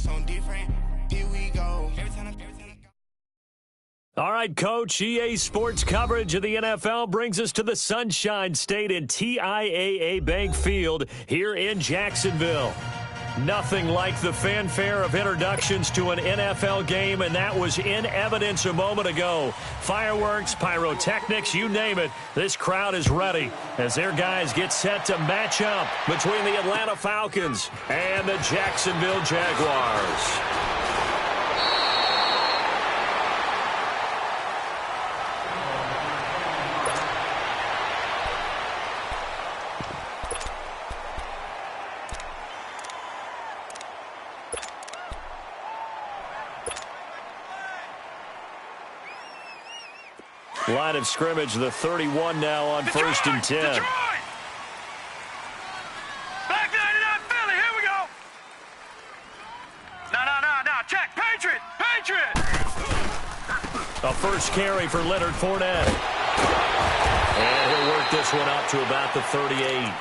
something different. Here we go. All right, Coach, EA Sports coverage of the NFL brings us to the Sunshine State in TIAA Bank Field here in Jacksonville. Nothing like the fanfare of introductions to an NFL game, and that was in evidence a moment ago. Fireworks, pyrotechnics, you name it. This crowd is ready as their guys get set to match up between the Atlanta Falcons and the Jacksonville Jaguars. Line of scrimmage, the 31 now on Detroit, 1st and 10. Detroit! Back 99 Philly, here we go! No, check, Patriot! A first carry for Leonard Fournette. And he'll work this one up to about the 38.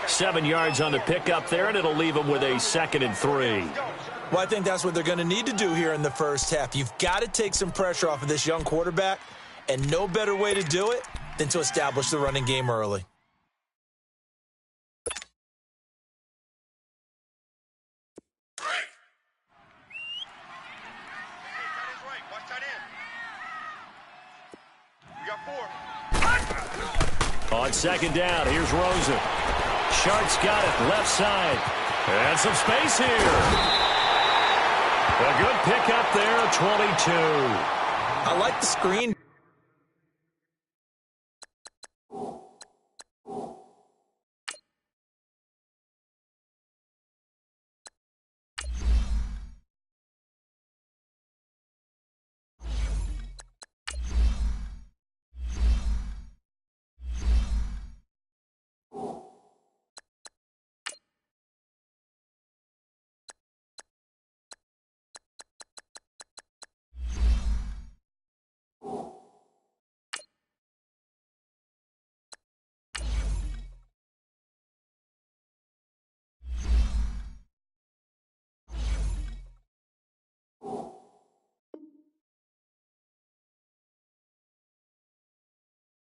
7 yards on the pickup there, and it'll leave him with a 2nd and 3. Well, I think that's what they're going to need to do here in the first half. You've got to take some pressure off of this young quarterback. And no better way to do it than to establish the running game early. On 2nd down, here's Rosen. Shart's got it, left side. And some space here. A good pickup there, 22. I like the screen.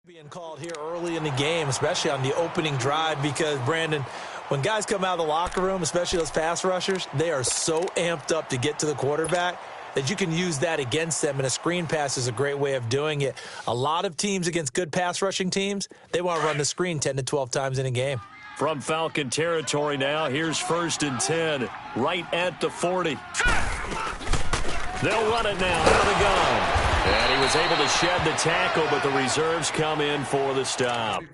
Being called here early in the game, especially on the opening drive, because, Brandon, when guys come out of the locker room, especially those pass rushers, they are so amped up to get to the quarterback that you can use that against them, and a screen pass is a great way of doing it. A lot of teams against good pass rushing teams, they want to run the screen 10 to 12 times in a game. From Falcon territory now, here's 1st and 10, right at the 40. They'll run it now out of the gun. And he was able to shed the tackle, but the reserves come in for the stop.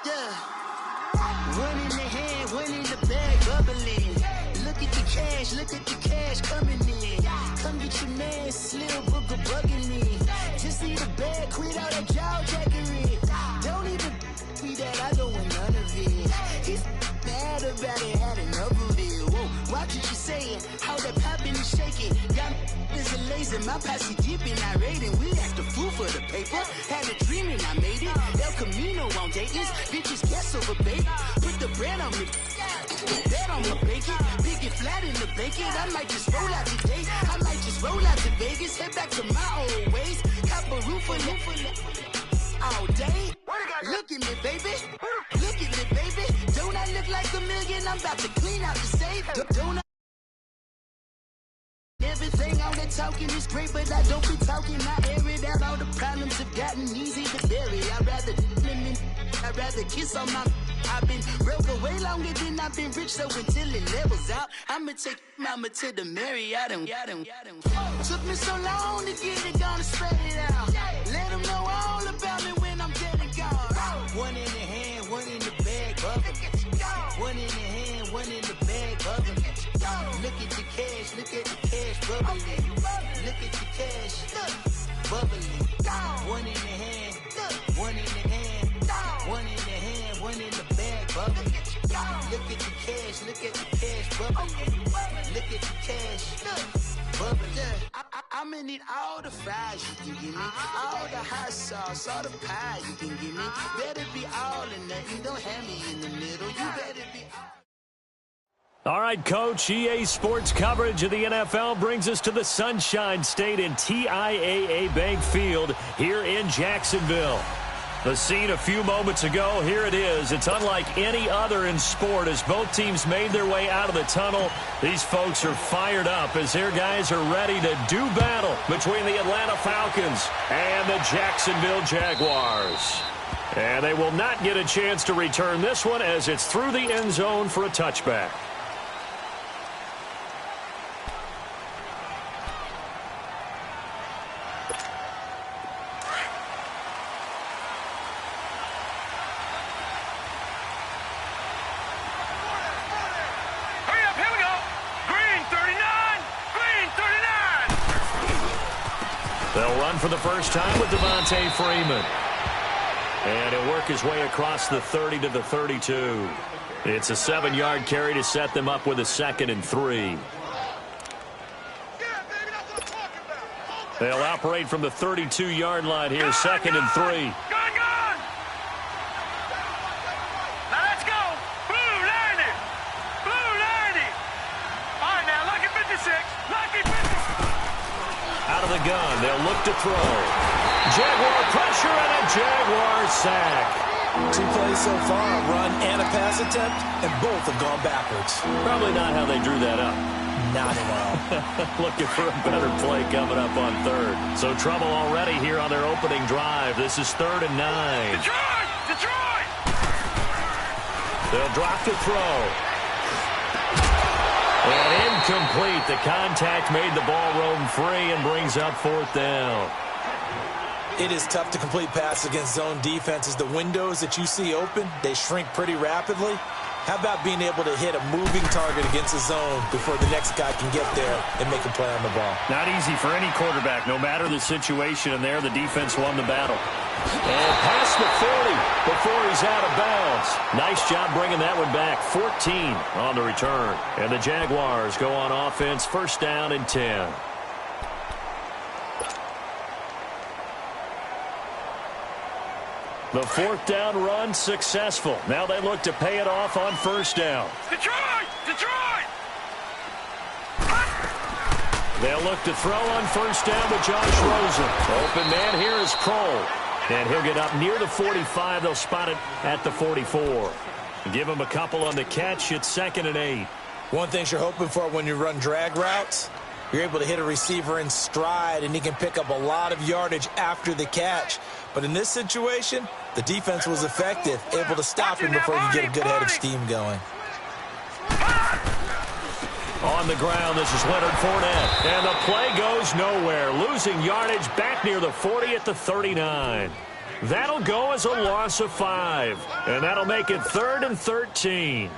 Yeah. One in the hand, one in the bag, bubbling. Look at the cash coming in. Come get your man, Slim Booker bugging me. Just see the bag, quit all that jaw jackery. Don't even me that, I don't want none of it. He's mad about it, had enough of it. Whoa, watch what you saying, how that poppin' and shaking. Got is a laser, my posse deep and I raiding. We act a fool for the paper, had a dream and I made it. El Camino on Dayton's, bitches guess over bait. Put the bread on me, bet on my bacon. Big it flat in the bacon, I might just roll out today. I might just roll out to Vegas, head back to my old ways. Cop a roof all day. Look at me, baby. Look at me, baby. Don't I look like a million? I'm about to clean out the safe. Don't I? Everything on the talking is great, but I don't be talking. I air it out. All the problems have gotten easy to bury. I'd rather kiss on my. I've been broke way longer than I've been rich, so until it levels out, I'ma take mama to the Marriott and took me so long to get it, gonna spread it out. Let them know all about me when I'm dead and gone. One in the hand, one in the bag, bubbling. One in the hand, one in the bag, bubbling. Look at the cash, bubbling. Look at the cash, bubbling. One in the hand, one in the hand, one in the hand, one in the bag, bubbling. Look at the cash, bubbling. Look at the cash, bubbling. I'ma need all the fries you can give me, all the hot sauce, all the pie you can give me. Better be all or nothing, don't have me in the middle. You better be all. All right, Coach, EA Sports coverage of the NFL brings us to the Sunshine State in TIAA Bank Field here in Jacksonville. The scene a few moments ago, here it is. It's unlike any other in sport as both teams made their way out of the tunnel. These folks are fired up as their guys are ready to do battle between the Atlanta Falcons and the Jacksonville Jaguars. And they will not get a chance to return this one as it's through the end zone for a touchback. They'll run for the first time with Devontae Freeman. And he'll work his way across the 30 to the 32. It's a 7-yard carry to set them up with a 2nd and 3. They'll operate from the 32-yard line here, 2nd and 3. Now let's go. Blue 90. Blue 90. All right, now lucky 56. Lucky 56. Out of the gun, they'll look to throw. Jaguar pressure and a Jaguar sack. 2 plays so far, a run and a pass attempt, and both have gone backwards. Probably not how they drew that up. Not at all. Looking for a better play coming up on 3rd. So trouble already here on their opening drive. This is 3rd and 9. Detroit! Detroit! They'll drop to throw. And incomplete. The contact made the ball roam free and brings up 4th down. It is tough to complete passes against zone defenses. The windows that you see open, they shrink pretty rapidly. How about being able to hit a moving target against a zone before the next guy can get there and make a play on the ball? Not easy for any quarterback, no matter the situation, and there the defense won the battle. And past the 40 before he's out of bounds. Nice job bringing that one back. 14 on the return. And the Jaguars go on offense, 1st down and 10. The 4th down run successful. Now they look to pay it off on 1st down. Detroit! Detroit! They'll look to throw on 1st down with Josh Rosen. Open man here is Kroll. And he'll get up near the 45. They'll spot it at the 44. Give him a couple on the catch. It's 2nd and 8. One thing you're hoping for when you run drag routes, you're able to hit a receiver in stride, and he can pick up a lot of yardage after the catch. But in this situation, the defense was effective, able to stop him before he could get a good head of steam going. On the ground, this is Leonard Fournette. And the play goes nowhere. Losing yardage back near the 40 at the 39. That'll go as a loss of 5. And that'll make it 3rd and 13.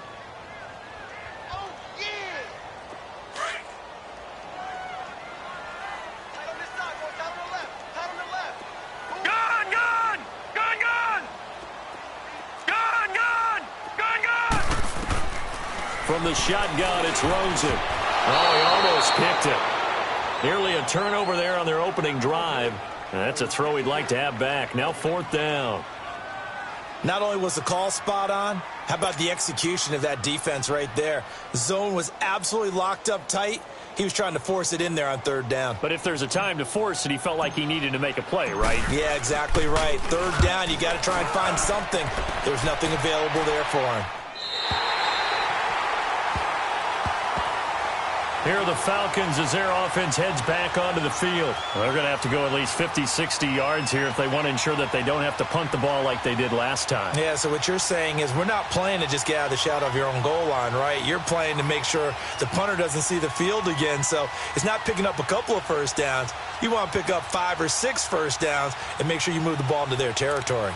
From the shotgun, it's Rosen. Oh, he almost picked it. Nearly a turnover there on their opening drive. That's a throw he'd like to have back. Now 4th down. Not only was the call spot on, how about the execution of that defense right there? The zone was absolutely locked up tight. He was trying to force it in there on 3rd down. But if there's a time to force it, he felt like he needed to make a play, right? Yeah, exactly right. 3rd down, you got to try and find something. There's nothing available there for him. Here are the Falcons as their offense heads back onto the field. Well, they're going to have to go at least 50, 60 yards here if they want to ensure that they don't have to punt the ball like they did last time. Yeah, so what you're saying is we're not playing to just get out of the shadow of your own goal line, right? You're playing to make sure the punter doesn't see the field again. So it's not picking up a couple of first downs. You want to pick up 5 or 6 first downs and make sure you move the ball into their territory.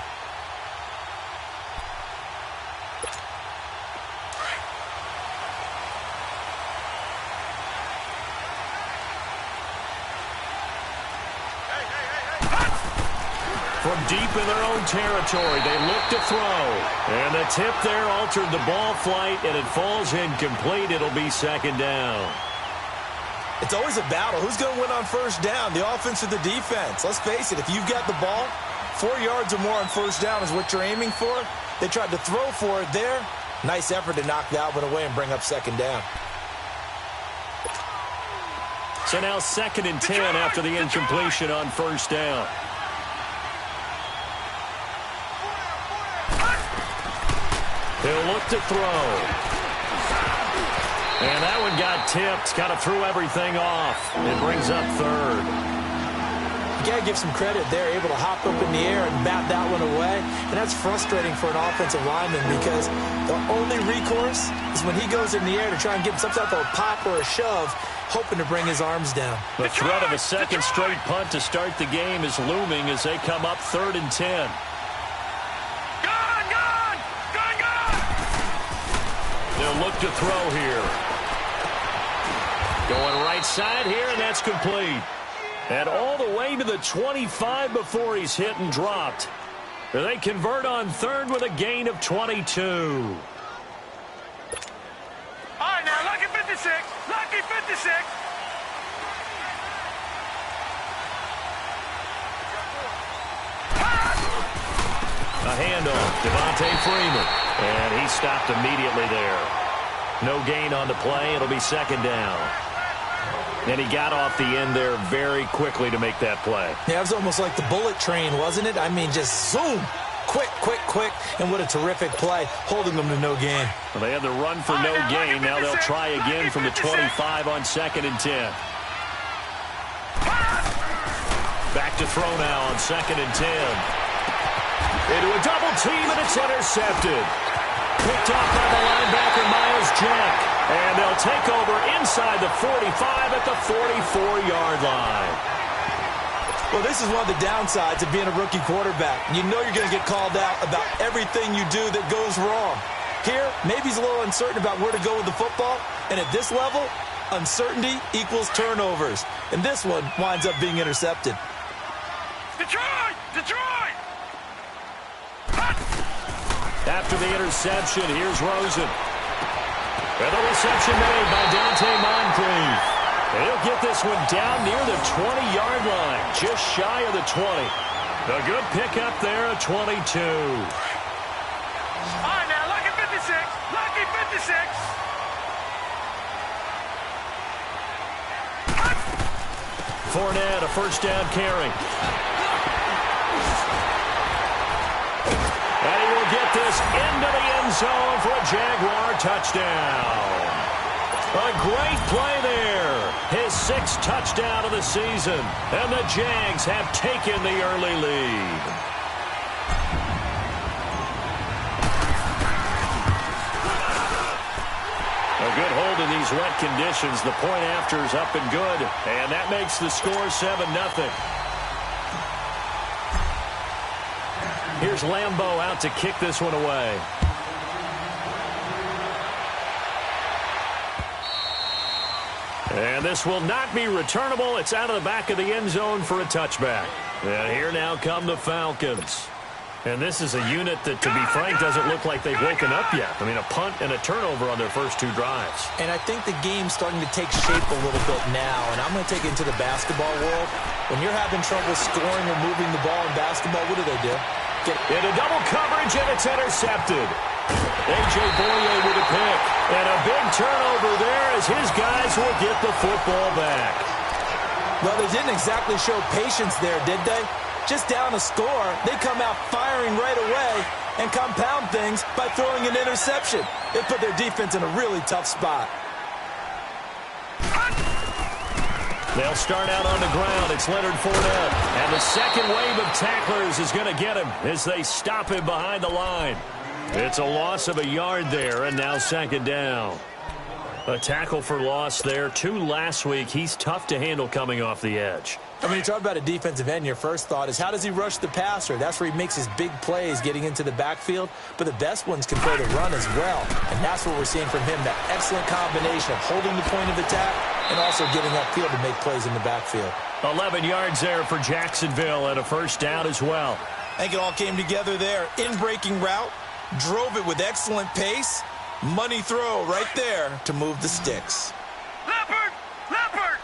From deep in their own territory, they look to throw. And the tip there altered the ball flight, and it falls incomplete. It'll be 2nd down. It's always a battle. Who's going to win on 1st down, the offense or the defense? Let's face it, if you've got the ball, 4 yards or more on 1st down is what you're aiming for. They tried to throw for it there. Nice effort to knock that one away and bring up 2nd down. So now 2nd and 10 after the incompletion on 1st down. He'll look to throw. And that one got tipped. Kind of threw everything off. It brings up 3rd. You got to give some credit. They're able to hop up in the air and bat that one away. And that's frustrating for an offensive lineman because the only recourse is when he goes in the air to try and get some type of a pop or a shove, hoping to bring his arms down. The threat of a 2nd straight punt to start the game is looming as they come up 3rd and 10. They'll look to throw here. Going right side here, and that's complete. And all the way to the 25 before he's hit and dropped. They convert on 3rd with a gain of 22. All right, now, lucky 56. Lucky 56. A handoff, Devontae Freeman. And he stopped immediately there. No gain on the play. It'll be 2nd down. And he got off the end there very quickly to make that play. Yeah, it was almost like the bullet train, wasn't it? I mean, just zoom. Quick, quick, quick. And what a terrific play, holding them to no gain. Well, they had the run for no gain. Now they'll try again from the 25 on 2nd and 10. Back to throw now on 2nd and 10. Into a double team, and it's intercepted. Picked off by the linebacker, Miles Jack. And they'll take over inside the 45 at the 44-yard line. Well, this is one of the downsides of being a rookie quarterback. You know you're going to get called out about everything you do that goes wrong. Here, maybe he's a little uncertain about where to go with the football. And at this level, uncertainty equals turnovers. And this one winds up being intercepted. Detroit! Detroit! After the interception, here's Rosen. And the reception made by Dante Moncrief. He'll get this one down near the 20-yard line, just shy of the 20. A good pickup there at 22. All right, now, lucky 56. Lucky 56. Fournette, a 1st down carry. And he will get this into the end zone for a Jaguar touchdown. A great play there. His 6th touchdown of the season. And the Jags have taken the early lead. A good hold in these wet conditions. The point after is up and good. And that makes the score 7-0. Here's Lambeau out to kick this one away. And this will not be returnable. It's out of the back of the end zone for a touchback. And here now come the Falcons. And this is a unit that, to be frank, doesn't look like they've woken up yet. I mean, a punt and a turnover on their first 2 drives. And I think the game's starting to take shape a little bit now. And I'm going to take it into the basketball world. When you're having trouble scoring or moving the ball in basketball, what do? Get into double coverage, and it's intercepted. A.J. Boye with a pick. And a big turnover there as his guys will get the football back. Well, they didn't exactly show patience there, did they? Just down a score, they come out firing right away and compound things by throwing an interception. They put their defense in a really tough spot. They'll start out on the ground. It's Leonard Fournette. And the second wave of tacklers is going to get him as they stop him behind the line. It's a loss of a yard there, and now second down. A tackle for loss there. 2 last week. He's tough to handle coming off the edge. I mean, you talk about a defensive end, your first thought is, how does he rush the passer? That's where he makes his big plays getting into the backfield. But the best ones can throw the run as well. And that's what we're seeing from him, that excellent combination of holding the point of attack and also getting upfield to make plays in the backfield. 11 yards there for Jacksonville and a first down as well. I think it all came together there. In-breaking route, drove it with excellent pace. Money throw right there to move the sticks. Leopard! Leopard!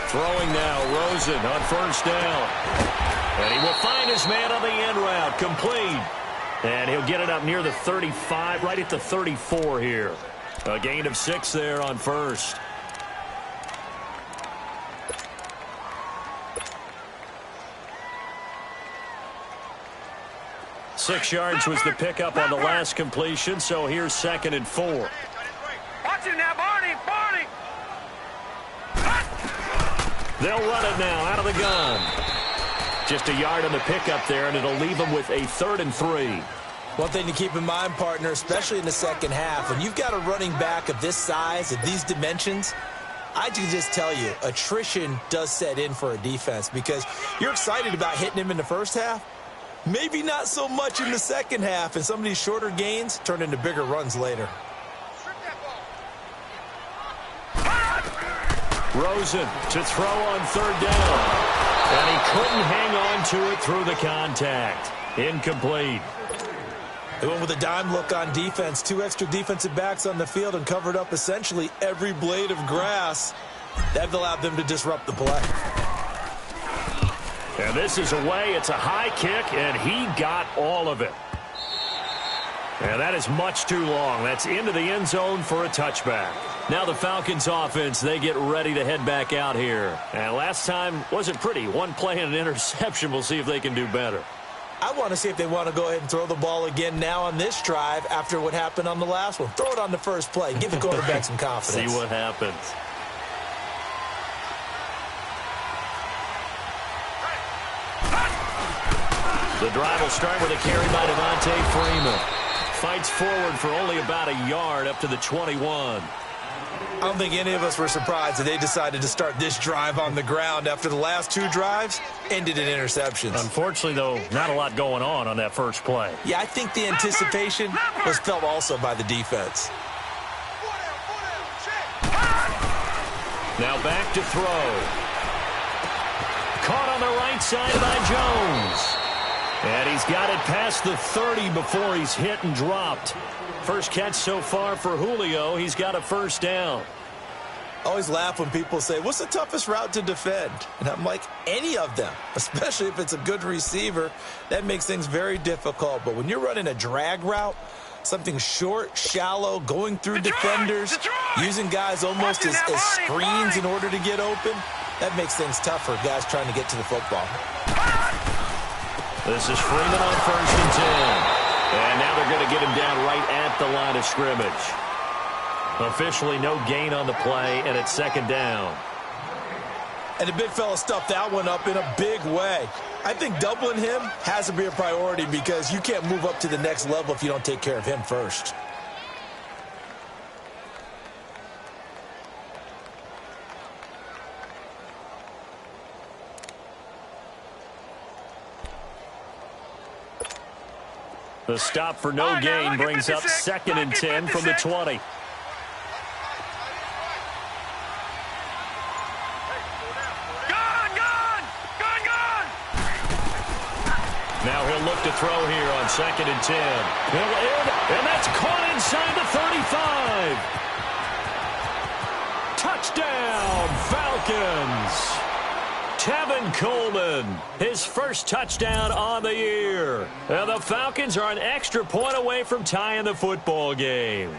Throwing now, Rosen on first down. And he will find his man on the end route, complete. And he'll get it up near the 35, right at the 34 here. A gain of 6 there on first. Six yards was the pickup on the last completion, so here's 2nd and 4. Watch it now, Barney! Barney! They'll run it now out of the gun. Just a yard on the pickup there, and it'll leave them with a 3rd and 3. One thing to keep in mind, partner, especially in the second half, when you've got a running back of this size, of these dimensions, I can just tell you, attrition does set in for a defense because you're excited about hitting him in the first half. Maybe not so much in the second half, and some of these shorter gains turn into bigger runs later. Rosen to throw on 3rd down. And he couldn't hang on to it through the contact. Incomplete. They went with a dime look on defense. 2 extra defensive backs on the field and covered up essentially every blade of grass. That allowed them to disrupt the play. And this is away. It's a high kick, and he got all of it. And that is much too long. That's into the end zone for a touchback. Now the Falcons offense, they get ready to head back out here. And last time wasn't pretty. 1 play and an interception. We'll see if they can do better. I want to see if they want to go ahead and throw the ball again now on this drive after what happened on the last one. Throw it on the first play. Give the quarterback some confidence. See what happens. The drive will start with a carry by Devontae Freeman. Fights forward for only about a yard up to the 21. I don't think any of us were surprised that they decided to start this drive on the ground after the last 2 drives ended in interceptions. Unfortunately, though, not a lot going on that first play. Yeah, I think the anticipation was felt also by the defense. Now back to throw. Caught on the right side by Jones. And he's got it past the 30 before he's hit and dropped. First catch so far for Julio. He's got a first down. I always laugh when people say, what's the toughest route to defend? And I'm like, any of them, especially if it's a good receiver. That makes things very difficult. But when you're running a drag route, something short, shallow, going through defenders, using guys almost as screens in order to get open, that makes things tough for guys trying to get to the football. This is Freeman on 1st and 10. And now they're going to get him down right at the line of scrimmage. Officially no gain on the play, and it's 2nd down. And the big fella stuffed that one up in a big way. I think doubling him has to be a priority because you can't move up to the next level if you don't take care of him first. The stop for no gain brings up 2nd and 10 from the 20. Now he'll look to throw here on 2nd and 10. And that's caught inside the 35. Touchdown, Falcons. Tevin Coleman, his first touchdown on the year. And the Falcons are an extra point away from tying the football game.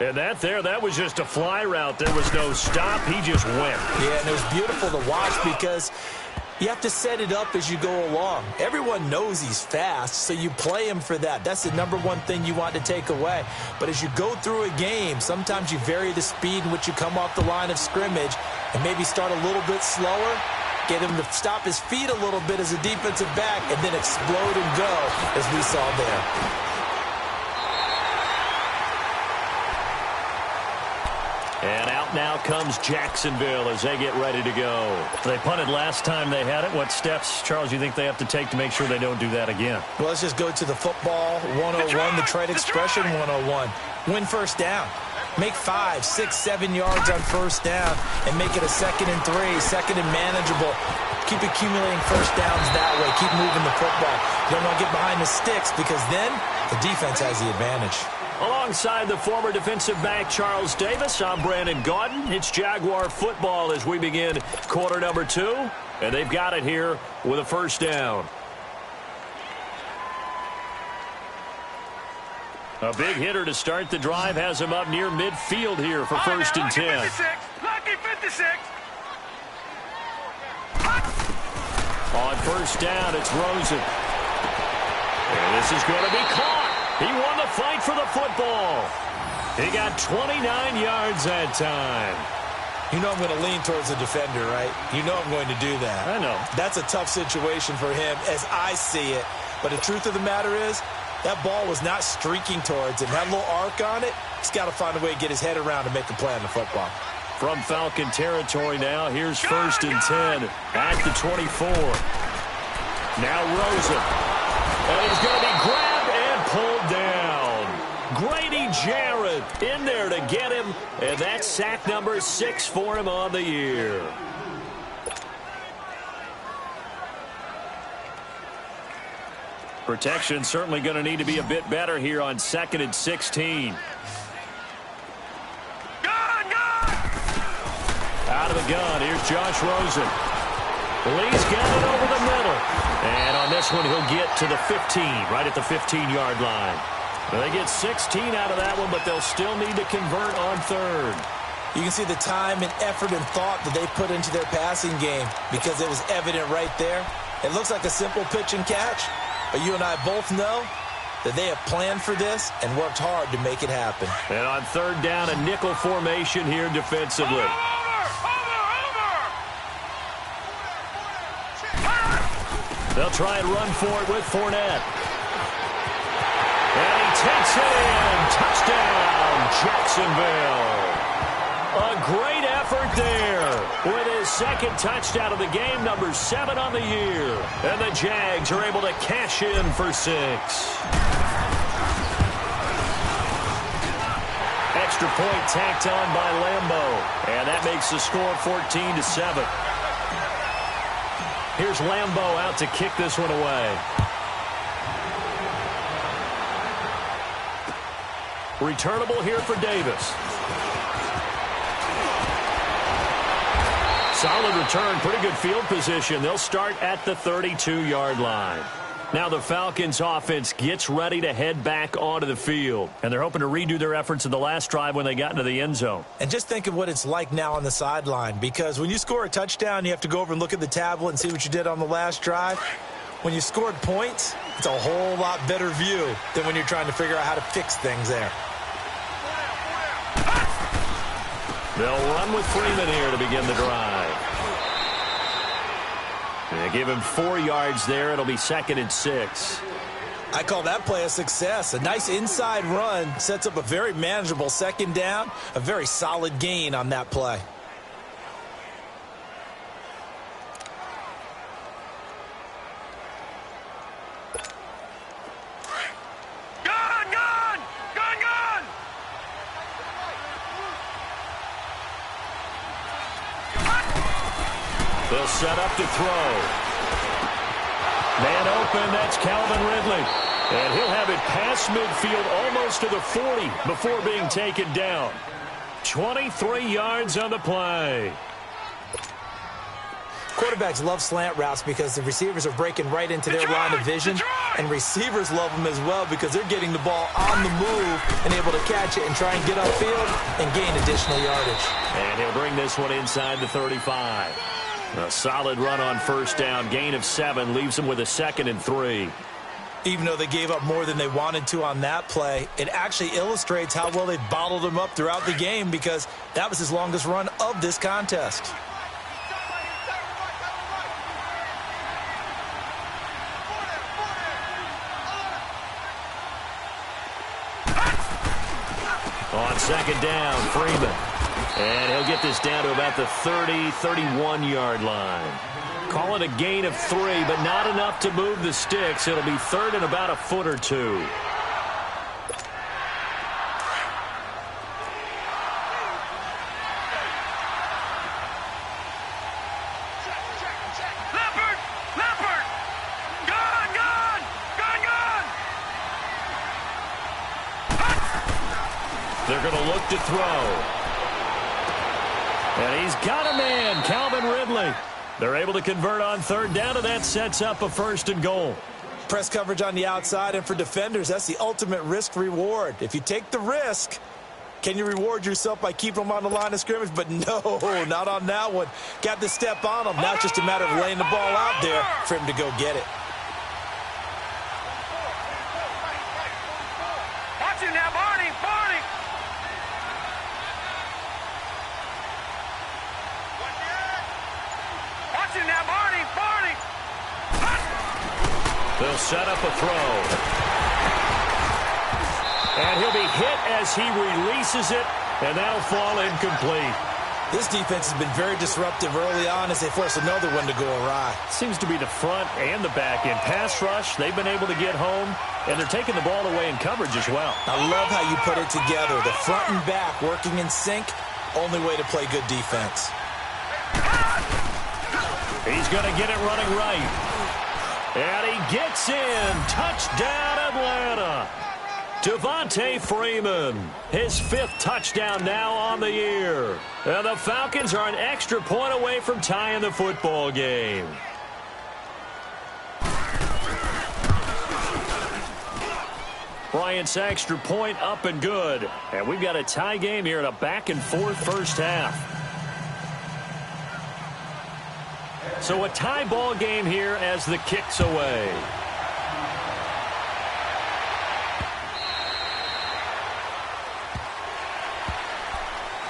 And that was just a fly route. There was no stop. He just went. Yeah, and it was beautiful to watch because you have to set it up as you go along. Everyone knows he's fast, so you play him for that. That's the #1 thing you want to take away. But as you go through a game, sometimes you vary the speed in which you come off the line of scrimmage and maybe start a little bit slower, get him to stop his feet a little bit as a defensive back, and then explode and go, as we saw there. And out now comes Jacksonville as they get ready to go. They punted last time they had it. What steps, Charles, you think they have to take to make sure they don't do that again? Well, let's just go to the football 101, the trade expression 101. Win first down. Make 5, 6, 7 yards on first down and make it a 2nd and 3, 2nd and manageable. Keep accumulating first downs that way. Keep moving the football. You don't want to get behind the sticks because then the defense has the advantage. Alongside the former defensive back Charles Davis, I'm Brandon Gaudin. It's Jaguar football as we begin quarter number 2. And they've got it here with a first down. A big hitter to start the drive has him up near midfield here for 1st and 10. Lucky 56. On first down, it's Rosen. And this is going to be caught. He won the fight for the football. He got 29 yards that time. You know I'm going to lean towards the defender, right? You know I'm going to do that. I know. That's a tough situation for him as I see it. But the truth of the matter is, that ball was not streaking towards him. Had a little arc on it. He's got to find a way to get his head around and make a play on the football. From Falcon territory now, here's 1st and 10 at the 24. Now Rosen. And he's going to be grabbed and pulled down. Grady Jarrett in there to get him. And that's sack number 6 for him on the year. Protection certainly going to need to be a bit better here on 2nd and 16. Out of the gun, here's Josh Rosen. Lee's got it over the middle. And on this one, he'll get to the 15, right at the 15-yard line. They get 16 out of that one, but they'll still need to convert on 3rd. You can see the time and effort and thought that they put into their passing game because it was evident right there. It looks like a simple pitch and catch, but you and I both know that they have planned for this and worked hard to make it happen. And on 3rd down, a nickel formation here defensively. They'll try and run for it with Fournette. And he takes it in. Touchdown, Jacksonville. A great effort there with his 2nd touchdown of the game, number 7 on the year. And the Jags are able to cash in for 6. Extra point tacked on by Lambeau. And that makes the score 14-7. Here's Lambeau out to kick this one away. Returnable here for Davis. Solid return, pretty good field position. They'll start at the 32-yard line. Now the Falcons offense gets ready to head back onto the field. And they're hoping to redo their efforts in the last drive when they got into the end zone. And just think of what it's like now on the sideline, because when you score a touchdown, you have to go over and look at the tablet and see what you did on the last drive. When you scored points, it's a whole lot better view than when you're trying to figure out how to fix things there. They'll run with Freeman here to begin the drive. They give him 4 yards there. It'll be 2nd and 6. I call that play a success. A nice inside run sets up a very manageable 2nd down. A very solid gain on that play. They'll set up to throw. Man open, that's Calvin Ridley. And he'll have it past midfield almost to the 40 before being taken down. 23 yards on the play. Quarterbacks love slant routes because the receivers are breaking right into their line of vision, and receivers love them as well because they're getting the ball on the move and able to catch it and try and get upfield and gain additional yardage. And he'll bring this one inside the 35. A solid run on first down, gain of 7, leaves them with a 2nd and 3. Even though they gave up more than they wanted to on that play, it actually illustrates how well they bottled him up throughout the game because that was his longest run of this contest. On second down, Freeman. And he'll get this down to about the 30, 31-yard line. Call it a gain of 3, but not enough to move the sticks. It'll be 3rd and about a foot or 2. They're going to look to throw. And he's got a man, Calvin Ridley. They're able to convert on 3rd down, and that sets up a 1st and goal. Press coverage on the outside, and for defenders, that's the ultimate risk-reward. If you take the risk, can you reward yourself by keeping them on the line of scrimmage? But no, not on that one. Got to step on them. Now it's just a matter of laying the ball out there for him to go get it. Watch it now, Barney, Barney. Watch it now, Barney, Barney. They'll set up a throw. And he'll be hit as he releases it, and that'll fall incomplete. This defense has been very disruptive early on as they force another one to go awry. Seems to be the front and the back end. Pass rush, they've been able to get home, and they're taking the ball away in coverage as well. I love how you put it together. The front and back working in sync, only way to play good defense. He's going to get it running right. And he gets in. Touchdown, Atlanta. Devontae Freeman, his 5th touchdown now on the year. And the Falcons are an extra point away from tying the football game. Bryant's extra point up and good. And we've got a tie game here in a back-and-forth first half. So a tie ball game here as the kick's away.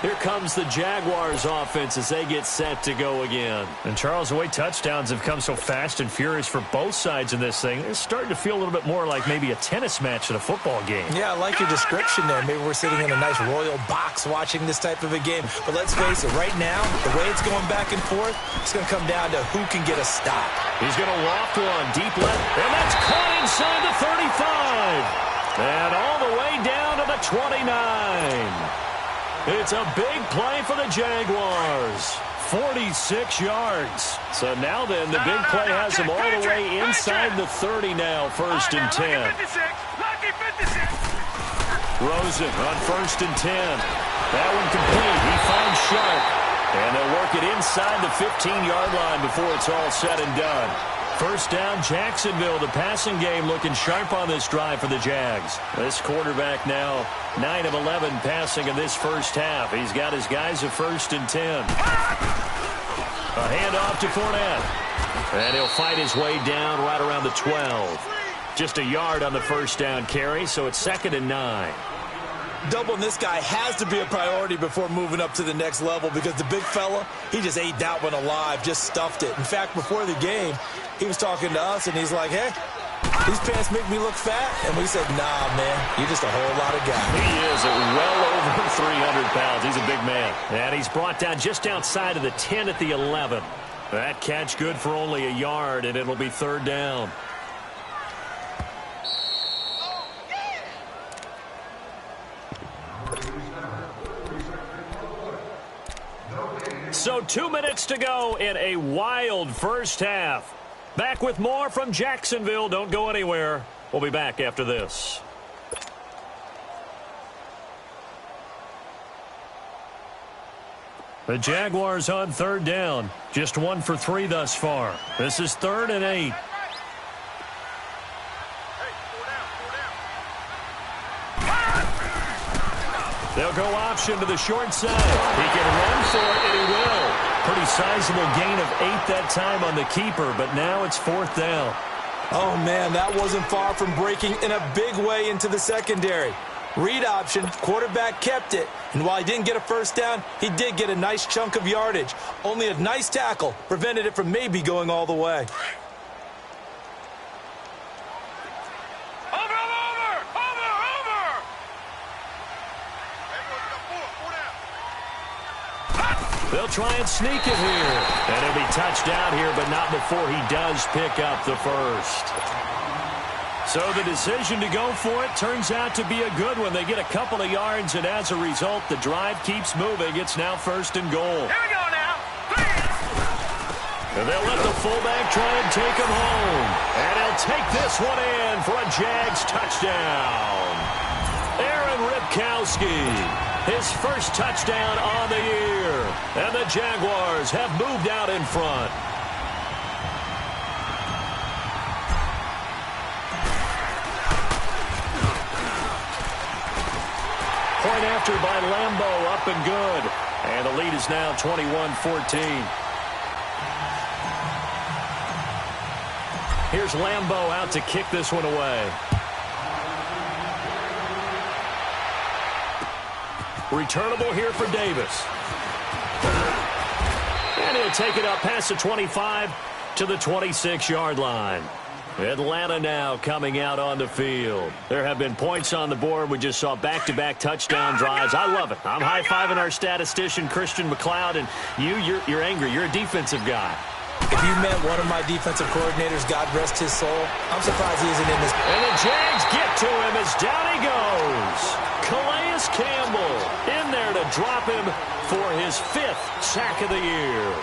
Here comes the Jaguars offense as they get set to go again. And Charles, the way touchdowns have come so fast and furious for both sides in this thing, it's starting to feel a little bit more like maybe a tennis match in a football game. Yeah, I like your description there. Maybe we're sitting in a nice royal box watching this type of a game. But let's face it, right now, the way it's going back and forth, it's going to come down to who can get a stop. He's going to loft one deep left, and that's caught inside the 35. And all the way down to the 29. It's a big play for the Jaguars. 46 yards. So now then, the big play has them all the way inside the 30 now, 1st and 10. Rosen on 1st and 10. That one complete. He finds Sharp. And they'll work it inside the 15-yard line before it's all said and done. 1st down, Jacksonville. The passing game looking sharp on this drive for the Jags. This quarterback now 9 of 11 passing in this first half. He's got his guys at 1st and 10. A handoff to Fournette. And he'll fight his way down right around the 12. Just a yard on the 1st down carry, so it's 2nd and 9. Doubling this guy has to be a priority before moving up to the next level because the big fella, he just ate that one alive, just stuffed it. In fact, before the game, he was talking to us, and he's like, hey, these pants make me look fat. And we said, nah, man, you're just a whole lot of guy. He is at well over 300 pounds. He's a big man. And he's brought down just outside of the 10 at the 11. That catch good for only a yard, and it'll be 3rd down. So 2 minutes to go in a wild first half. Back with more from Jacksonville. Don't go anywhere. We'll be back after this. The Jaguars on third down. Just 1 for 3 thus far. This is 3rd and 8. They'll go option to the short side. He can run for it, and he will. Pretty sizable gain of 8 that time on the keeper, but now it's 4th down. Oh, man, that wasn't far from breaking in a big way into the secondary. Read option, quarterback kept it, and while he didn't get a first down, he did get a nice chunk of yardage. Only a nice tackle prevented it from maybe going all the way. They'll try and sneak it here. And he'll be touched down here, but not before he does pick up the first. So the decision to go for it turns out to be a good one. They get a couple of yards, and as a result, the drive keeps moving. It's now 1st and goal. Here we go now. And they'll let the fullback try and take him home. And he'll take this one in for a Jags touchdown. Aaron Ripkowski. His first touchdown on the year. And the Jaguars have moved out in front. Point after by Lambo, up and good. And the lead is now 21-14. Here's Lambo out to kick this one away. Returnable here for Davis. And he'll take it up past the 25 to the 26-yard line. Atlanta now coming out on the field. There have been points on the board. We just saw back-to-back touchdown drives. I love it. I'm high-fiving our statistician, Christian McLeod, and you're angry. You're a defensive guy. If you met one of my defensive coordinators, God rest his soul, I'm surprised he isn't in this. And the Jags get to him as down he goes. Calais Campbell in there to drop him for his 5th sack of the year.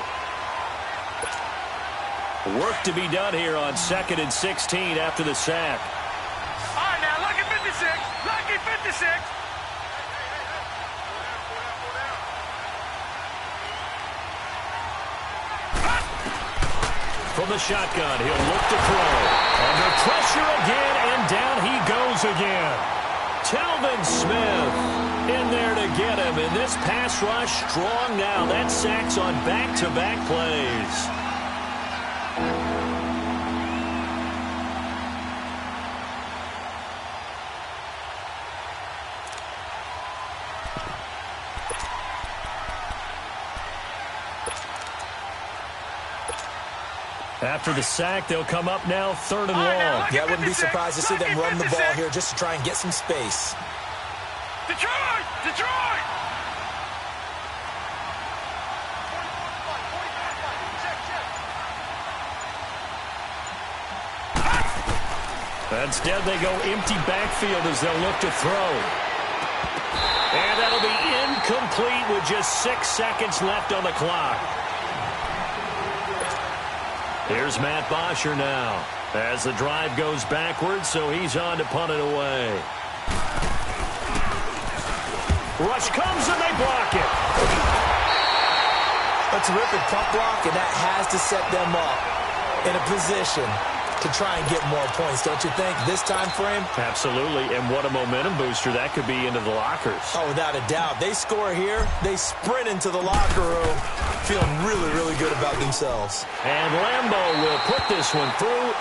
Work to be done here on 2nd and 16 after the sack. All right, now, lucky 56. Lucky 56. From the shotgun, he'll look to throw. Under pressure again, and down he goes again. Telvin Smith in there to get him. And this pass rush strong now. That sacks on back-to-back plays. After the sack, they'll come up now 3rd and long. Yeah, I wouldn't be surprised to see them run the ball here just to try and get some space. Detroit! Detroit! Instead, they go empty backfield as they'll look to throw. And that'll be incomplete with just 6 seconds left on the clock. Here's Matt Bosher now as the drive goes backwards, so he's on to punt it away. Rush comes and they block it. A terrific punt block, and that has to set them up in a position to try and get more points, don't you think, this time frame? Absolutely, and what a momentum booster that could be into the lockers. Oh, without a doubt. They score here, they sprint into the locker room, feeling really, really good about themselves. And Lambo will put this one through.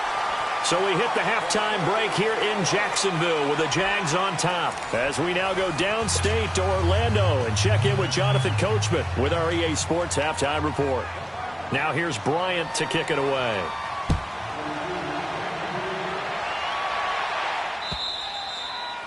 So we hit the halftime break here in Jacksonville with the Jags on top. As we now go downstate to Orlando and check in with Jonathan Coachman with our EA Sports Halftime Report. Now here's Bryant to kick it away.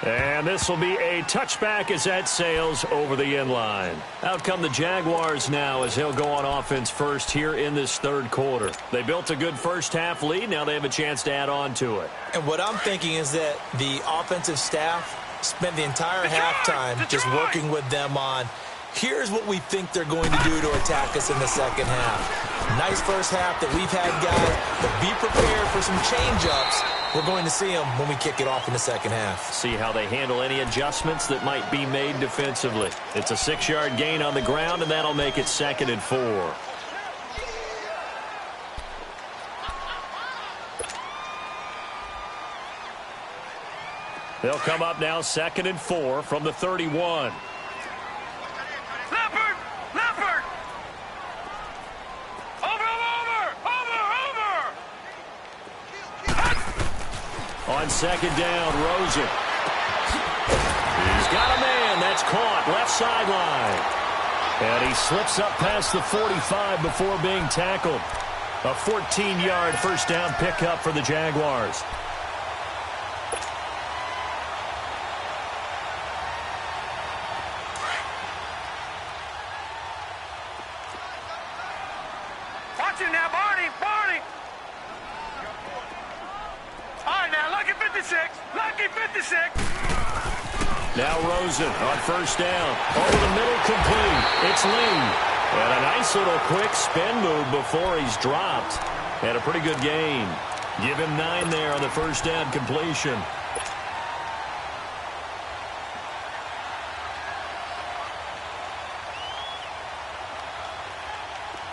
And this will be a touchback as that sails over the end line. Out come the Jaguars now as they'll go on offense first here in this 3rd quarter. They built a good first half lead. Now they have a chance to add on to it. And what I'm thinking is that the offensive staff spent the entire halftime just working with them on Here's what we think they're going to do to attack us in the second half. Nice first half that we've had, guys, but be prepared for some change-ups. We're going to see them when we kick it off in the second half. See how they handle any adjustments that might be made defensively. It's a 6-yard gain on the ground, and that'll make it 2nd and 4. They'll come up now 2nd and 4 from the 31. Leopard! Leopard! Over! On 2nd down, Rosen. He's got a man. That's caught. Left sideline. And he slips up past the 45 before being tackled. A 14-yard first down pickup for the Jaguars. Watch him now, Barney! Barney! All right, now, lucky 56. Lucky 56. Now Rosen on first down. Over the middle, complete. It's Lee. And a nice little quick spin move before he's dropped. And a pretty good gain. Give him 9 there on the first down completion.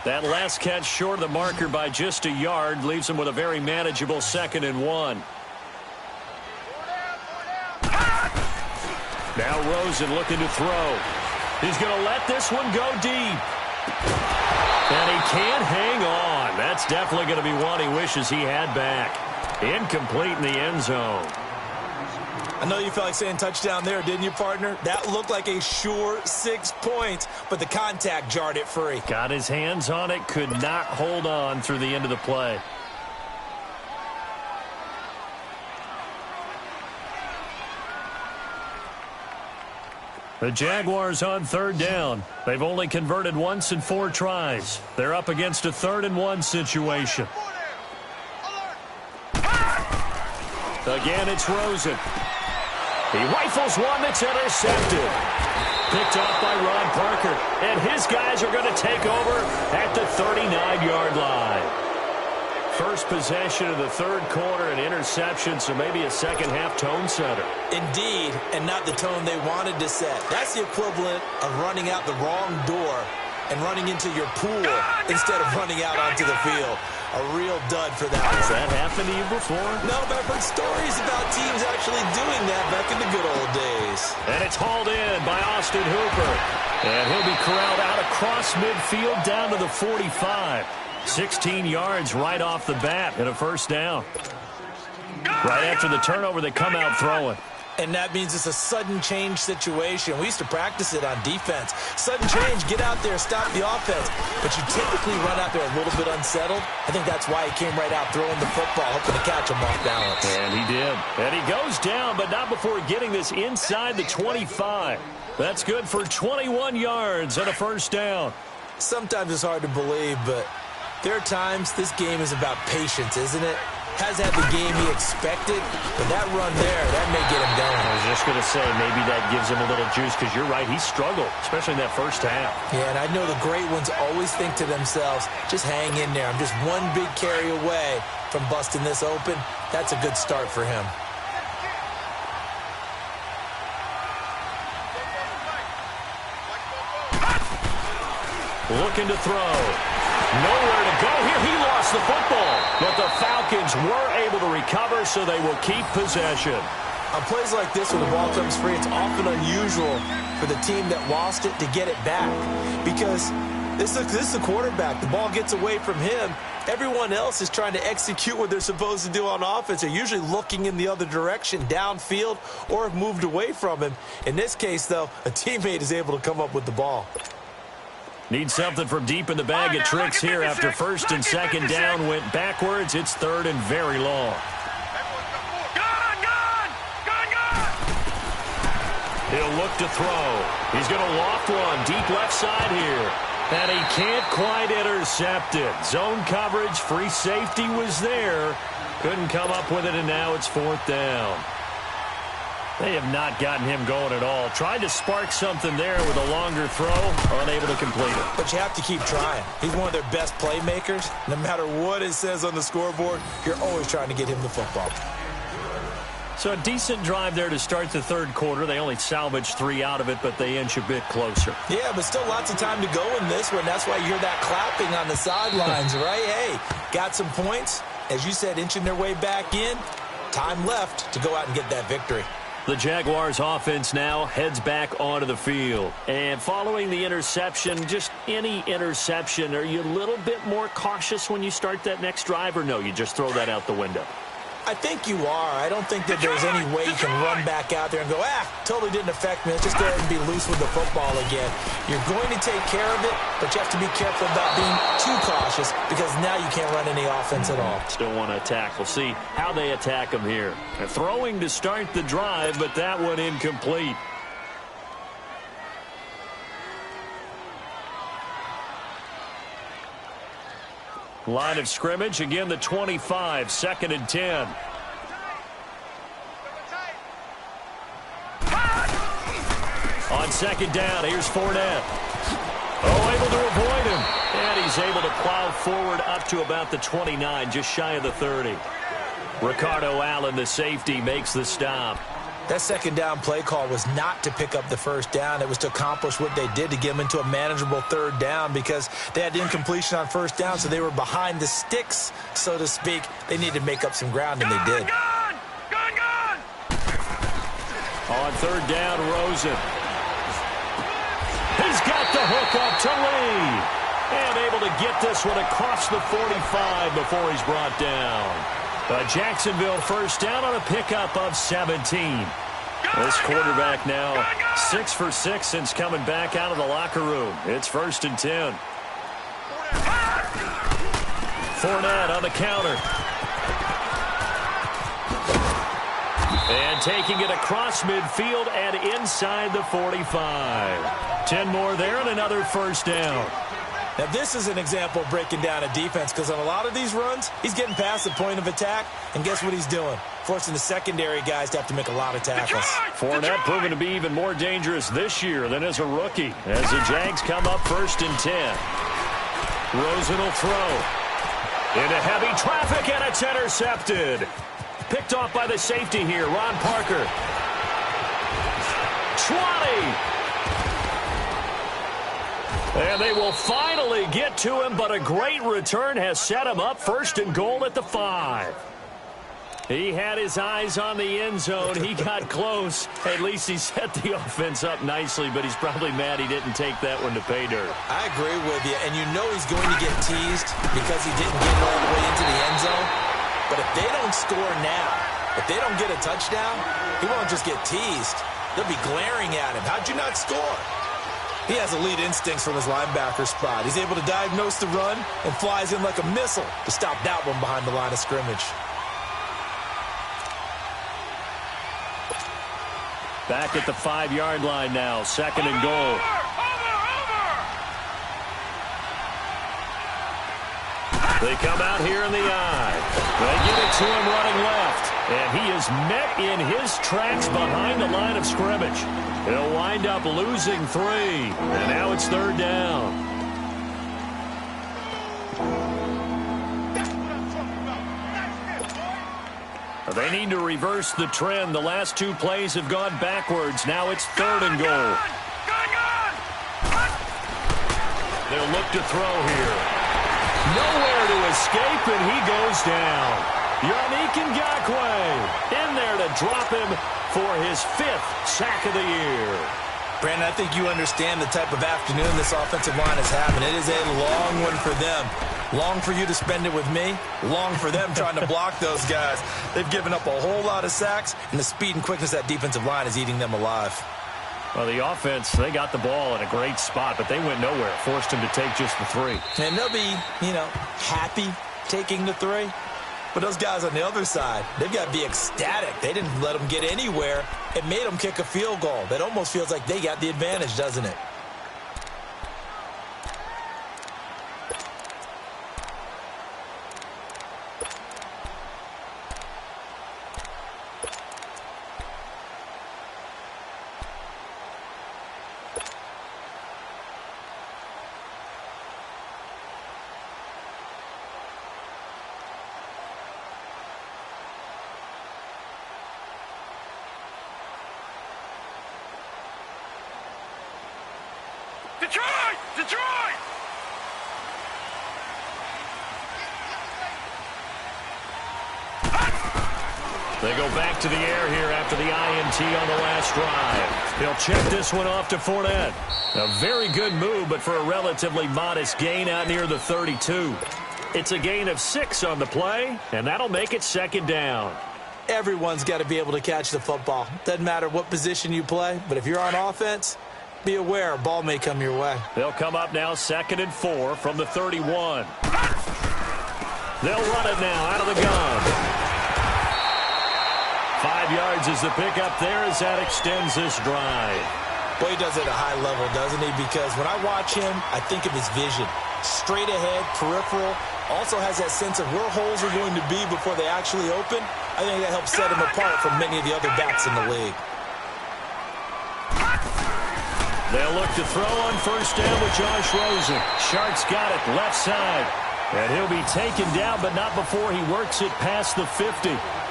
That last catch short of the marker by just a yard leaves him with a very manageable 2nd and 1. Now Rosen looking to throw. He's going to let this one go deep. And he can't hang on. That's definitely going to be one he wishes he had back. Incomplete in the end zone. I know you felt like saying touchdown there, didn't you, partner? That looked like a sure 6 points, but the contact jarred it free. Got his hands on it, could not hold on through the end of the play. The Jaguars on 3rd down. They've only converted once in 4 tries. They're up against a 3rd and 1 situation. Again, it's Rosen. He rifles one that's intercepted. Picked off by Ron Parker. And his guys are going to take over at the 39-yard line. First possession of the 3rd quarter, an interception, so maybe a second-half tone setter. Indeed, and not the tone they wanted to set. That's the equivalent of running out the wrong door and running into your pool instead of running out onto the field. A real dud for that one. Has that happened to you before? No, but I've heard stories about teams actually doing that back in the good old days. And it's hauled in by Austin Hooper. And he'll be corralled out across midfield down to the 45. 16 yards right off the bat and a first down. Right after the turnover, they come out throwing. And that means it's a sudden change situation. We used to practice it on defense. Sudden change, get out there, stop the offense. But you typically run out there a little bit unsettled. I think that's why he came right out throwing the football, hoping to catch him off balance. And he did. And he goes down, but not before getting this inside the 25. That's good for 21 yards and a first down. Sometimes it's hard to believe, but there are times this game is about patience, isn't it? Has had the game he expected, but that run there, that may get him going. I was just going to say, maybe that gives him a little juice, because you're right, he struggled, especially in that first half. Yeah, and I know the great ones always think to themselves, just hang in there. I'm just one big carry away from busting this open. That's a good start for him. Looking to throw. Nowhere to go here. He lost the football. But the Falcons were able to recover, so they will keep possession. On plays like this when the ball comes free, it's often unusual for the team that lost it to get it back. Because this is the quarterback. The ball gets away from him. Everyone else is trying to execute what they're supposed to do on offense. They're usually looking in the other direction, downfield, or have moved away from him. In this case, though, a teammate is able to come up with the ball. Need something from deep in the bag of tricks here after first and second down went backwards. It's 3rd and very long. Gone! He'll look to throw. He's going to loft one deep left side here. And he can't quite intercept it. Zone coverage, free safety was there. Couldn't come up with it, and now it's 4th down. They have not gotten him going at all. Tried to spark something there with a longer throw, unable to complete it. But you have to keep trying. He's one of their best playmakers. No matter what it says on the scoreboard, you're always trying to get him the football. So a decent drive there to start the third quarter. They only salvaged 3 out of it, but they inch a bit closer. Yeah, but still lots of time to go in this one. That's why you hear that clapping on the sidelines, right? Hey, got some points. As you said, inching their way back in. Time left to go out and get that victory. The Jaguars offense now heads back onto the field. And following the interception, just any interception, are you a little bit more cautious when you start that next drive, or no, you just throw that out the window? I think you are. I don't think that there's any way you can run back out there and go, totally didn't affect me. Let's just go ahead and be loose with the football again. You're going to take care of it, but you have to be careful about being too cautious because now you can't run any offense at all. Still want to attack. We'll see how they attack them here. They're throwing to start the drive, but that one incomplete. Line of scrimmage, again the 25, 2nd and 10. On 2nd down, here's Fournette. Able to avoid him. And he's able to plow forward up to about the 29, just shy of the 30. Ricardo Allen, the safety, makes the stop. That 2nd down play call was not to pick up the 1st down. It was to accomplish what they did to get them into a manageable 3rd down because they had incompletion on 1st down, so they were behind the sticks, so to speak. They needed to make up some ground, and they did. Gone! On 3rd down, Rosen. He's got the hook up to Lee. And able to get this one across the 45 before he's brought down. A Jacksonville 1st down on a pickup of 17. This quarterback now 6 for 6 since coming back out of the locker room. It's 1st and 10. Fournette on the counter. And taking it across midfield and inside the 45. 10 more there and another 1st down. Now, this is an example of breaking down a defense because on a lot of these runs, he's getting past the point of attack, and guess what he's doing? Forcing the secondary guys to have to make a lot of tackles. Fournette proving to be even more dangerous this year than as a rookie as the Jags come up 1st and 10. Rosen will throw. Into heavy traffic, and it's intercepted. Picked off by the safety here, Ron Parker. 20. And they will finally get to him, but a great return has set him up 1st and goal at the 5. He had his eyes on the end zone. He got close. At least he set the offense up nicely, but he's probably mad he didn't take that one to pay dirt. I agree with you, and you know he's going to get teased because he didn't get all the way into the end zone. But if they don't score now, if they don't get a touchdown, he won't just get teased. They'll be glaring at him. How'd you not score? He has elite instincts from his linebacker spot. He's able to diagnose the run and flies in like a missile to stop that one behind the line of scrimmage. Back at the 5-yard line now, 2nd and goal. They come out here in the eye. They give it to him running left. And he is met in his tracks behind the line of scrimmage. He'll wind up losing 3. And now it's 3rd down. They need to reverse the trend. The last 2 plays have gone backwards. Now it's 3rd and goal. They'll look to throw here. Nowhere to escape, and he goes down. Yannick Ngakoue in there to drop him for his 5th sack of the year. Brandon, I think you understand the type of afternoon this offensive line is having. It is a long one for them. Long for you to spend it with me. Long for them trying to block those guys. They've given up a whole lot of sacks, and the speed and quickness of that defensive line is eating them alive. Well, the offense, they got the ball in a great spot, but they went nowhere. Forced him to take just the 3. And they'll be, happy taking the 3. But those guys on the other side, they've got to be ecstatic. They didn't let them get anywhere. It made them kick a field goal. That almost feels like they got the advantage, doesn't it? Detroit! Detroit! They go back to the air here after the INT on the last drive. He'll check this one off to Fournette. A very good move, but for a relatively modest gain out near the 32. It's a gain of 6 on the play, and that'll make it second down. Everyone's got to be able to catch the football. Doesn't matter what position you play, but if you're on offense, be aware a ball may come your way. They'll come up now 2nd and 4 from the 31. They'll run it now out of the gun. 5 yards is the pickup there as that extends this drive. Boy, he does it at a high level, doesn't he? Because when I watch him, I think of his vision. Straight ahead, peripheral. Also has that sense of where holes are going to be before they actually open. I think that helps set him apart from many of the other backs in the league. They'll look to throw on first down with Josh Rosen. Shark's got it left side. And he'll be taken down, but not before he works it past the 50.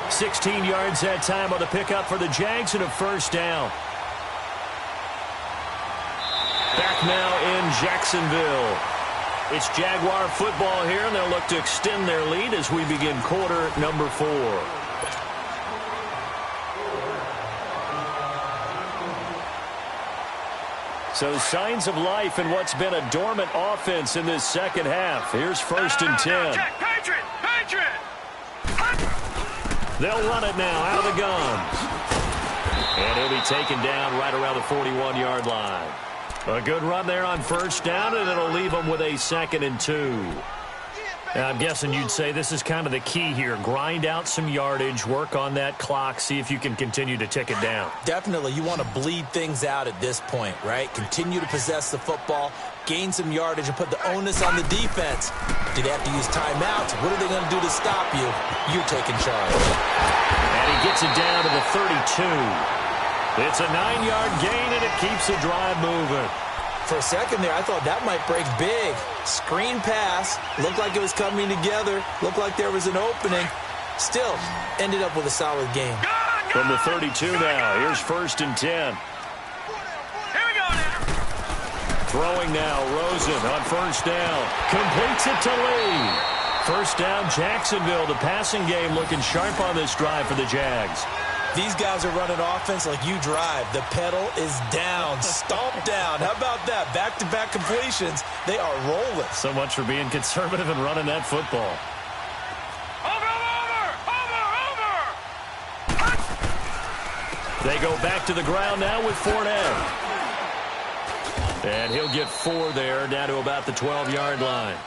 16 yards that time on the pickup for the Jags and a first down. Back now in Jacksonville. It's Jaguar football here, and they'll look to extend their lead as we begin quarter number 4. So signs of life in what's been a dormant offense in this second half. Here's 1st and 10. Patriot! Patriot! They'll run it now out of the guns. And he'll be taken down right around the 41-yard line. A good run there on first down, and it'll leave them with a 2nd and 2. Now, I'm guessing you'd say this is kind of the key here. Grind out some yardage, work on that clock, see if you can continue to tick it down. Definitely. You want to bleed things out at this point, right? Continue to possess the football, gain some yardage, and put the onus on the defense. Do they have to use timeouts? What are they going to do to stop you? You're taking charge. And he gets it down to the 32. It's a 9-yard gain, and it keeps the drive moving. For a second there, I thought that might break big. Screen pass. Looked like it was coming together. Looked like there was an opening. Still, ended up with a solid game. From the 32 now, here's 1st and 10. Here we go now. Throwing now, Rosen on first down. Completes it to Lee. First down, Jacksonville. The passing game looking sharp on this drive for the Jags. These guys are running offense like you drive. The pedal is down, stomped down. How about that? Back-to-back completions. They are rolling. So much for being conservative and running that football. Over! They go back to the ground now with Fournette. And he'll get 4 there, down to about the 12-yard line.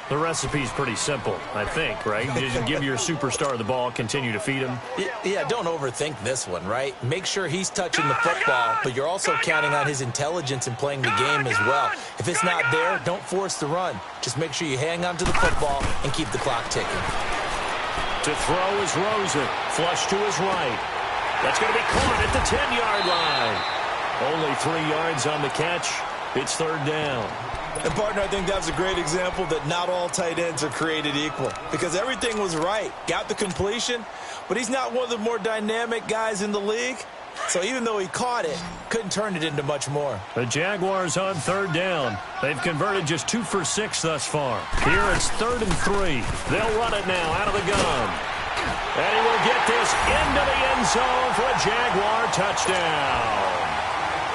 The recipe's pretty simple, I think, right? Just give your superstar the ball, continue to feed him. Yeah, don't overthink this one, right? Make sure he's touching the football, but you're also counting on his intelligence in playing the game as well. If it's not there, don't force the run. Just make sure you hang on to the football and keep the clock ticking. To throw is Rosen. Flush to his right. That's going to be caught at the 10-yard line. Only 3 yards on the catch. It's 3rd down. And, partner, I think that's a great example that not all tight ends are created equal because everything was right. Got the completion, but he's not one of the more dynamic guys in the league. So even though he caught it, couldn't turn it into much more. The Jaguars on 3rd down. They've converted just 2 for 6 thus far. Here it's 3rd and 3. They'll run it now out of the gun. And he will get this into the end zone for a Jaguar touchdown.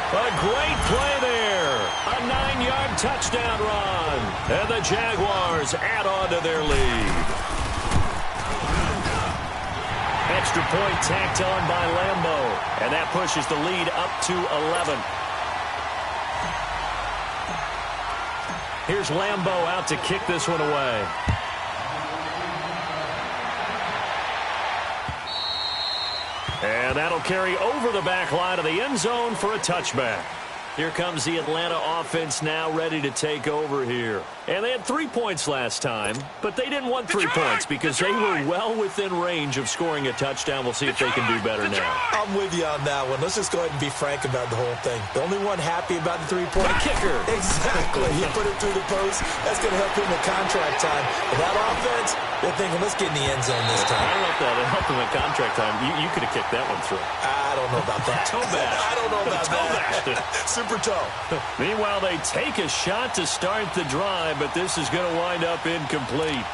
A great play there. A 9-yard touchdown run. And the Jaguars add on to their lead. Extra point tacked on by Lambeau. And that pushes the lead up to 11. Here's Lambeau out to kick this one away. And that'll carry over the back line of the end zone for a touchback. Here comes the Atlanta offense now ready to take over here. And they had 3 points last time, but they didn't want 3 points because they were well within range of scoring a touchdown. We'll see if they can do better now. I'm with you on that one. Let's just go ahead and be frank about the whole thing. The only one happy about the 3-point kicker. Exactly. He put it through the post. That's going to help him in contract time. But that offense, they're thinking, let's get in the end zone this time. I don't know if that helped him in contract time. You could have kicked that one through. I don't know about that. Toe bash. I don't know about that. Super for toe. Meanwhile, they take a shot to start the drive, but this is going to wind up incomplete.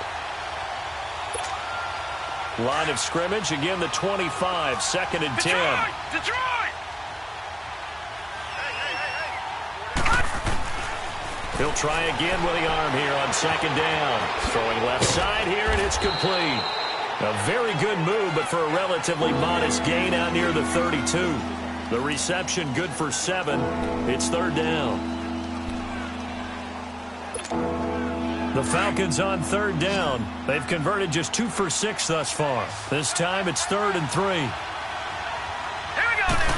Line of scrimmage, again the 25, 2nd and 10. Detroit! He'll try again with the arm here on 2nd down. Throwing left side here, and it's complete. A very good move, but for a relatively modest gain out near the 32. The reception good for 7. It's 3rd down. The Falcons on 3rd down. They've converted just 2 for 6 thus far. This time it's 3rd and 3. Here we go now.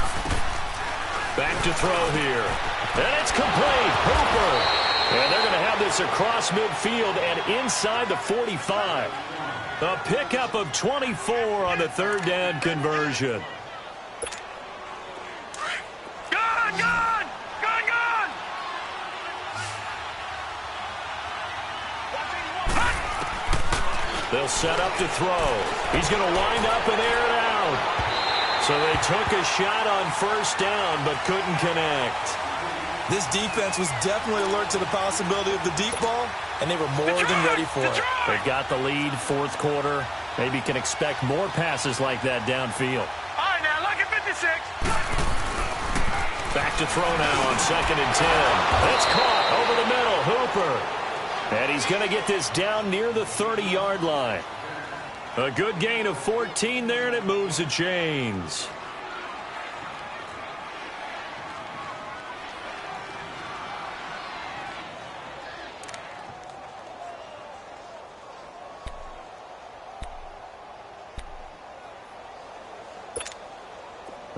Back to throw here. And it's complete. Hooper. And they're going to have this across midfield and inside the 45. A pickup of 24 on the 3rd down conversion. Gone! Gone! Gone! Gone! They'll set up to throw. He's going to wind up and air it out. So they took a shot on 1st down but couldn't connect. This defense was definitely alert to the possibility of the deep ball, and they were more than ready for it. They've got the lead, 4th quarter. Maybe can expect more passes like that downfield. All right, now, look at 56. Back to throw now on 2nd and 10. It's caught over the middle. Hooper. And he's going to get this down near the 30-yard line. A good gain of 14 there, and it moves the chains.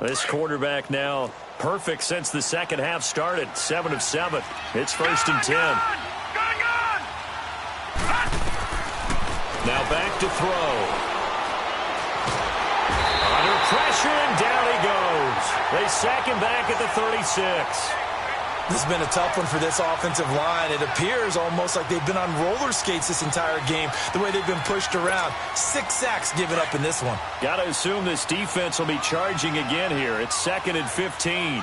This quarterback now perfect since the 2nd half started. 7 of 7. It's 1st and 10. Gone! Now back to throw. Under pressure, and down he goes. They sack him back at the 36. This has been a tough one for this offensive line. It appears almost like they've been on roller skates this entire game, the way they've been pushed around. 6 sacks given up in this one. Got to assume this defense will be charging again here. It's 2nd and 15.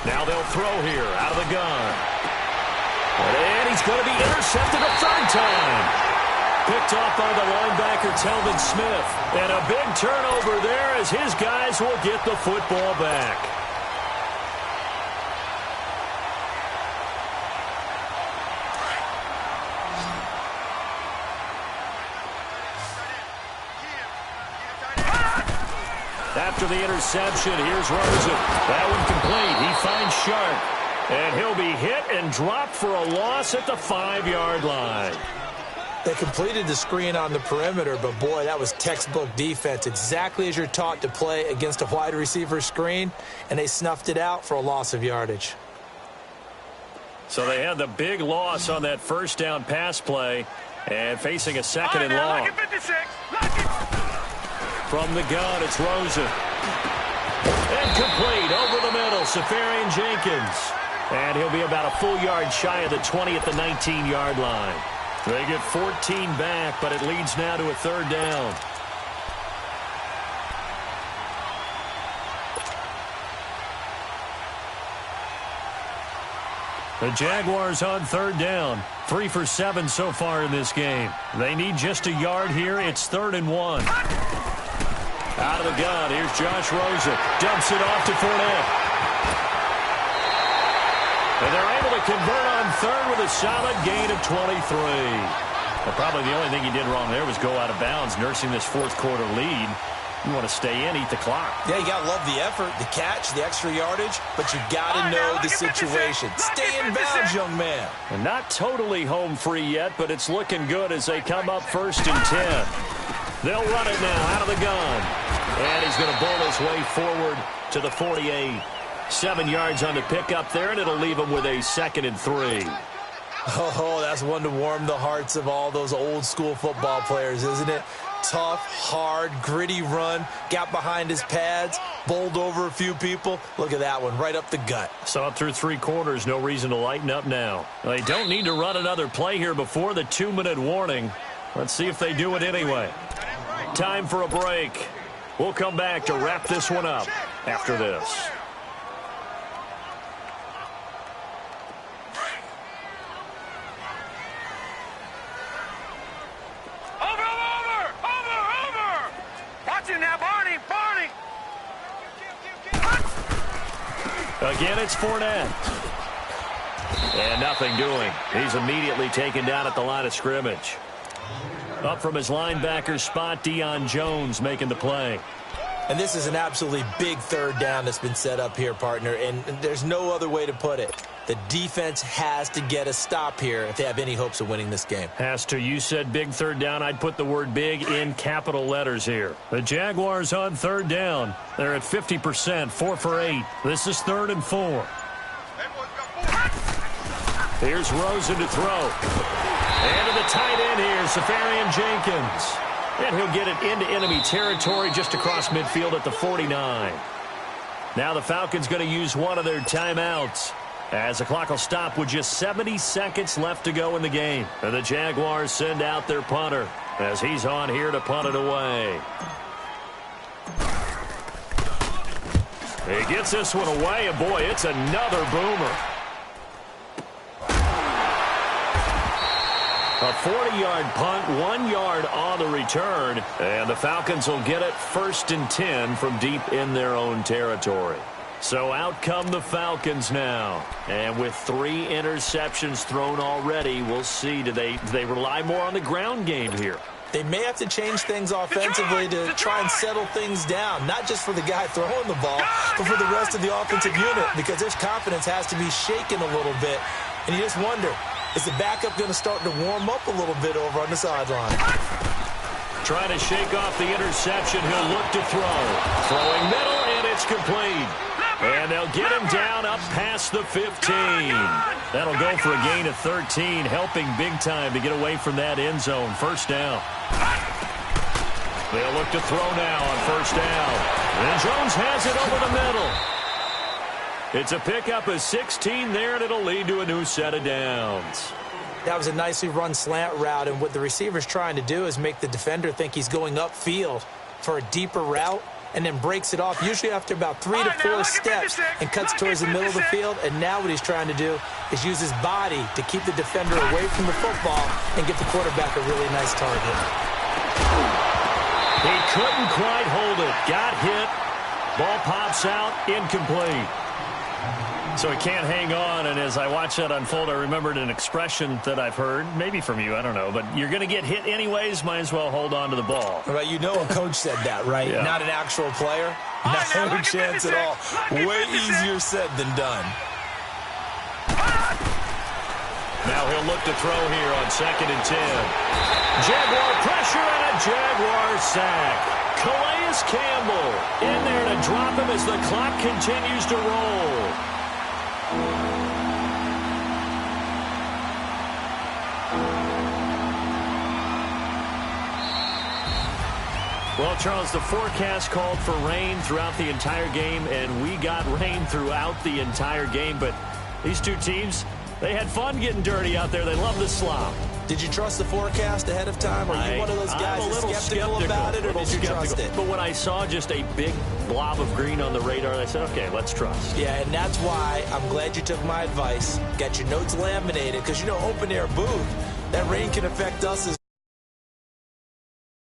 Now they'll throw here out of the gun. And he's going to be intercepted a 3rd time. Picked off by the linebacker, Telvin Smith. And a big turnover there as his guys will get the football back. After the interception, here's Rosen. That one complete. He finds Sharp. And he'll be hit and dropped for a loss at the 5-yard line. They completed the screen on the perimeter, but boy, that was textbook defense. Exactly as you're taught to play against a wide receiver screen, and they snuffed it out for a loss of yardage. So they had the big loss on that 1st down pass play, and facing a 2nd and long. Look at 56. Look at... From the gun, it's Rosen. Incomplete over the middle, Safarian Jenkins. And he'll be about a full yard shy of the 20 at the 19-yard line. They get 14 back, but it leads now to a 3rd down. The Jaguars on 3rd down. 3 for 7 so far in this game. They need just a yard here. It's 3rd and 1. Out of the gun, here's Josh Rosen. Dumps it off to Fournette. And they're able to convert on 3rd with a solid gain of 23. Well, probably the only thing he did wrong there was go out of bounds, nursing this 4th quarter lead. You want to stay in, eat the clock. Yeah, you got to love the effort, the catch, the extra yardage, but you got to know the situation. Stay in bounds, young man. And not totally home free yet, but it's looking good as they come up 1st and 10. They'll run it now out of the gun. And he's going to bowl his way forward to the 48. 7 yards on the pickup there, and it'll leave him with a 2nd and 3. Oh, that's one to warm the hearts of all those old school football players, isn't it? Tough, hard, gritty run, got behind his pads, bowled over a few people. Look at that one, right up the gut. Saw it through 3 quarters, no reason to lighten up now. They don't need to run another play here before the 2-minute warning. Let's see if they do it anyway. Time for a break. We'll come back to wrap this one up after this. Over! Watch it now, Barney! Again, it's Fournette. And nothing doing. He's immediately taken down at the line of scrimmage. Up from his linebacker spot, Deion Jones making the play. And this is an absolutely big third down that's been set up here, partner, and there's no other way to put it. The defense has to get a stop here if they have any hopes of winning this game. Has to. You said big third down. I'd put the word big in capital letters here. The Jaguars on third down. They're at 50%, 4 for 8. This is 3rd and 4. Here's Rosen to throw. And to the tight end here, Safarian Jenkins. And he'll get it into enemy territory just across midfield at the 49. Now the Falcons going to use one of their timeouts, as the clock will stop with just 70 seconds left to go in the game. And the Jaguars send out their punter as he's on here to punt it away. He gets this one away, and boy, it's another boomer. A 40-yard punt, 1 yard on the return, and the Falcons will get it 1st and 10 from deep in their own territory. So out come the Falcons now, and with 3 interceptions thrown already, we'll see, do they rely more on the ground game here? They may have to change things offensively to try and settle things down, not just for the guy throwing the ball, but for the rest of the offensive unit, because their confidence has to be shaken a little bit, and you just wonder, is the backup going to start to warm up a little bit over on the sideline? Trying to shake off the interception. He'll look to throw. Throwing middle, and it's complete. And they'll get him down up past the 15. That'll go for a gain of 13, helping big time to get away from that end zone. 1st down. They'll look to throw now on 1st down. And Jones has it over the middle. It's a pickup of 16 there, and it'll lead to a new set of downs. That was a nicely run slant route, and what the receiver's trying to do is make the defender think he's going upfield for a deeper route, and then breaks it off, usually after about 3 to 4 steps, and cuts towards the middle of the field. And now what he's trying to do is use his body to keep the defender away from the football and get the quarterback a really nice target. He couldn't quite hold it. Got hit. Ball pops out. Incomplete. So he can't hang on, and as I watched that unfold, I remembered an expression that I've heard, maybe from you, I don't know, but you're going to get hit anyways, might as well hold on to the ball. Right, you know a coach said that, right? Yeah. Not an actual player. Not a chance at all. Way easier said than done. Now he'll look to throw here on 2nd and 10. Jaguar pressure and a Jaguar sack. Calais Campbell in there to drop him as the clock continues to roll. Well, Charles, the forecast called for rain throughout the entire game, and we got rain throughout the entire game. But these two teams, they had fun getting dirty out there. They love the slop. Did you trust the forecast ahead of time? Are you one of those guys that's skeptical about it, or did you trust it? But when I saw just a big blob of green on the radar, I said, okay, let's trust. Yeah, and that's why I'm glad you took my advice. Got your notes laminated, because, you know, open-air booth, that rain can affect us as